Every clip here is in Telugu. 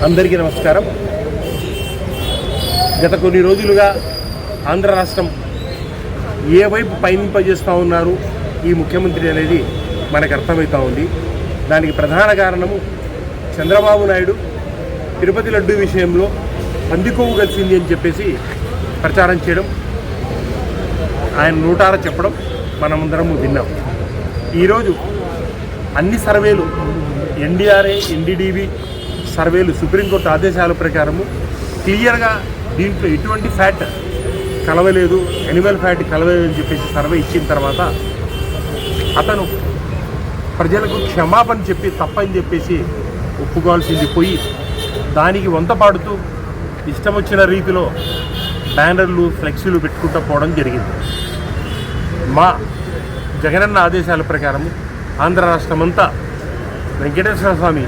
అందరికీ నమస్కారం. గత కొన్ని రోజులుగా ఆంధ్ర రాష్ట్రం ఏ వైపు పయనింపజేస్తూ ఉన్నారు ఈ ముఖ్యమంత్రి అనేది మనకు అర్థమవుతూ ఉంది. దానికి ప్రధాన కారణము చంద్రబాబు నాయుడు తిరుపతి లడ్డు విషయంలో పందికొవ్వు కలిసింది అని చెప్పేసి ప్రచారం చేయడం, ఆయన నోటారా చెప్పడం మనమందరము విన్నాం. ఈరోజు అన్ని సర్వేలు ఎన్డీఆర్ఏ, ఎన్డీడీబీ సర్వేలు సుప్రీంకోర్టు ఆదేశాల ప్రకారము క్లియర్గా దీంట్లో ఎటువంటి ఫ్యాట్ కలవలేదు, యానిమల్ ఫ్యాట్ కలవలేదు అని చెప్పేసి సర్వే ఇచ్చిన తర్వాత అతను ప్రజలకు క్షమాపణ చెప్పి తప్పని చెప్పేసి ఒప్పుకోవాల్సింది పోయి దానికి వంత పాడుతూ ఇష్టం వచ్చిన రీతిలో బ్యానర్లు, ఫ్లెక్సీలు పెట్టుకుంటూ పోవడం జరిగింది. మా జగనన్న ఆదేశాల ప్రకారము ఆంధ్ర రాష్ట్రమంతా వెంకటేశ్వర స్వామి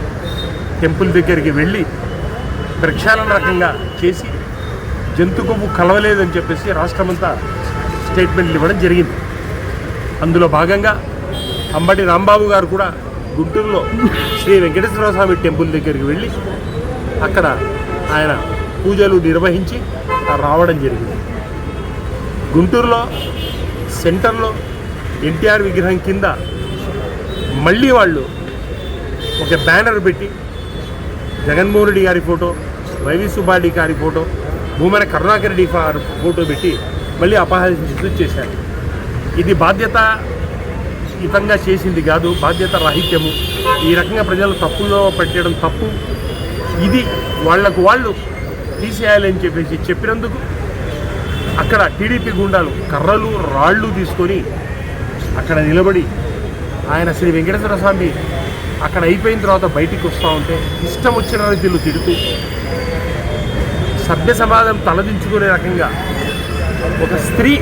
టెంపుల్ దగ్గరికి వెళ్ళి ప్రక్షాళన రకంగా చేసి జంతు కొవ్వు కలవలేదని చెప్పేసి రాష్ట్రమంతా స్టేట్మెంట్లు ఇవ్వడం జరిగింది. అందులో భాగంగా అంబటి రాంబాబు గారు కూడా గుంటూరులో శ్రీ వెంకటేశ్వర స్వామి టెంపుల్ దగ్గరికి వెళ్ళి అక్కడ ఆయన పూజలు నిర్వహించి రావడం జరిగింది. గుంటూరులో సెంటర్లో ఎన్టీఆర్ విగ్రహం కింద మళ్ళీ వాళ్ళు ఒక బ్యానర్ పెట్టి జగన్మోహన్ రెడ్డి గారి ఫోటో, వైవి సుబ్బారెడ్డి గారి ఫోటో, భూమన కరుణాకర్ రెడ్డి ఫోటో పెట్టి మళ్ళీ అపహాస్యం చేశారు. ఇది బాధ్యతాయుతంగా చేసింది కాదు, బాధ్యత రాహిత్యము. ఈ రకంగా ప్రజలు తప్పులో పెట్టడం తప్పు. ఇది వాళ్లకు వాళ్ళు తీసేయాలని చెప్పేసి చెప్పినందుకు అక్కడ టీడీపీ గుండాలు కర్రలు, రాళ్ళు తీసుకొని అక్కడ నిలబడి ఆయన శ్రీ వెంకటేశ్వర స్వామి అక్కడ అయిపోయిన తర్వాత బయటికి వస్తూ ఉంటే ఇష్టం వచ్చిన రీతిలో తిడుతూ సభ్య సమాజం తలదించుకునే రకంగా ఒక స్త్రీ,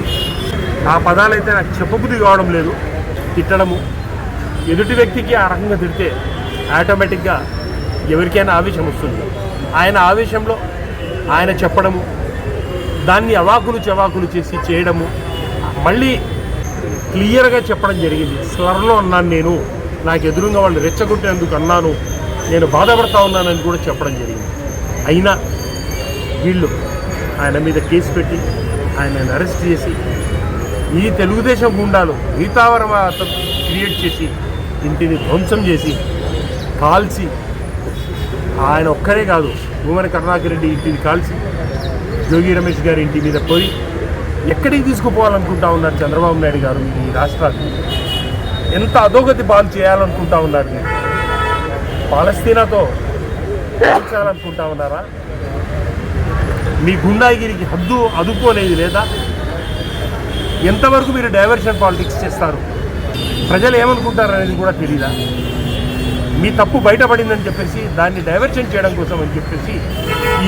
ఆ పదాలైతే నాకు చెప్పబుద్ధి కావడం లేదు, తిట్టడము. ఎదుటి వ్యక్తికి ఆ రకంగా తిడితే ఆటోమేటిక్గా ఎవరికైనా ఆవేశం వస్తుంది. ఆయన ఆవేశంలో ఆయన చెప్పడము, దాన్ని అవాకులు చవాకులు చేసి చేయడము, మళ్ళీ క్లియర్గా చెప్పడం జరిగింది. స్లర్లో అన్నాను, నేను నాకు ఎదురుగా వాళ్ళు రెచ్చగొట్టేందుకు అన్నాను, నేను బాధపడతా ఉన్నానని కూడా చెప్పడం జరిగింది. అయినా వీళ్ళు ఆయన మీద కేసు పెట్టి ఆయనను అరెస్ట్ చేసి ఈ తెలుగుదేశం గుండాలు గీతావరం క్రియేట్ చేసి ఇంటిని ధ్వంసం చేసి కాల్చి, ఆయన ఒక్కరే కాదు భూమన కరుణాకర్ రెడ్డి ఇంటిని కాల్చి జోగి రమేష్ గారి ఇంటి మీద పోయి ఎక్కడికి తీసుకుపోవాలనుకుంటా ఉన్నారు చంద్రబాబు నాయుడు గారు? ఈ రాష్ట్రాన్ని ఎంత అధోగతి పాలు చేయాలనుకుంటా ఉన్నారు? పాలస్తీనాతో పోల్చాలనుకుంటా ఉన్నారా? మీ గుండాగిరికి అదుపు అనేది లేదా? ఎంతవరకు మీరు డైవర్షన్ పాలిటిక్స్ చేస్తారు? ప్రజలు ఏమనుకుంటారు అనేది కూడా తెలీదా? మీ తప్పు బయటపడిందని చెప్పేసి దాన్ని డైవర్షన్ చేయడం కోసం అని చెప్పేసి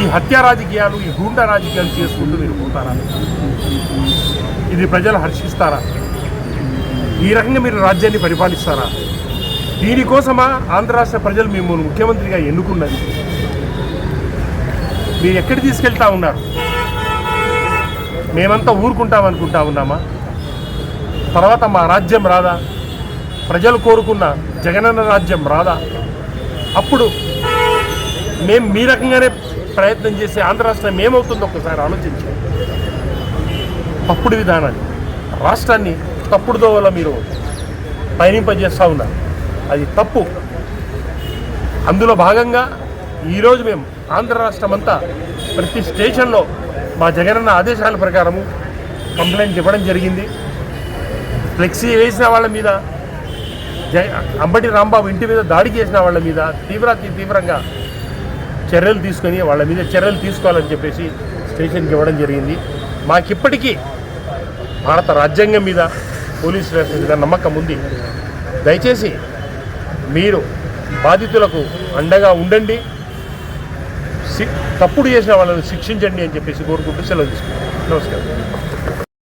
ఈ హత్య రాజకీయాలు, ఈ గూండా రాజకీయాలు చేసుకుంటూ మీరు పోతారా? ఇది ప్రజలు హర్షిస్తారా? ఈ రకంగా మీరు రాజ్యాన్ని పరిపాలిస్తారా? దీనికోసమా ఆంధ్ర రాష్ట్ర ప్రజలు మిమ్మల్ని ముఖ్యమంత్రిగా ఎన్నుకున్నది? మీరు ఎక్కడికి తీసుకెళ్తా ఉన్నారు? మేమంతా ఊరుకుంటామనుకుంటా ఉన్నామా? తర్వాత మా రాజ్యం రాదా? ప్రజలు కోరుకున్న జగనన్న రాజ్యం రాదా? అప్పుడు మేము మీ రకంగానే ప్రయత్నం చేసి ఆంధ్ర రాష్ట్రం ఏమవుతుందో ఒక్కసారి ఆలోచించి తప్పుడు విధానాన్ని, రాష్ట్రాన్ని తప్పుడు దోవలో మీరు పయనింపజేస్తూ ఉన్నారు. అది తప్పు. అందులో భాగంగా ఈరోజు మేము ఆంధ్ర రాష్ట్రం అంతా ప్రతి స్టేషన్లో మా జగనన్న ఆదేశాల ప్రకారము కంప్లైంట్ ఇవ్వడం జరిగింది. ఫ్లెక్సీ వేసిన వాళ్ళ మీద, అంబటి రాంబాబు ఇంటి మీద దాడి చేసిన వాళ్ళ మీద తీవ్రంగా చర్యలు తీసుకొని వాళ్ళ మీద చర్యలు తీసుకోవాలని చెప్పేసి స్టేషన్కి ఇవ్వడం జరిగింది. మాకిప్పటికీ భారత రాజ్యాంగం మీద, పోలీస్ వ్యవస్థ మీద నమ్మకం ఉంది. దయచేసి మీరు బాధితులకు అండగా ఉండండి, తప్పుడు చేసిన వాళ్ళని శిక్షించండి అని చెప్పేసి కోరుకుంటూ సెలవు తీసుకుంటాం. నమస్కారం.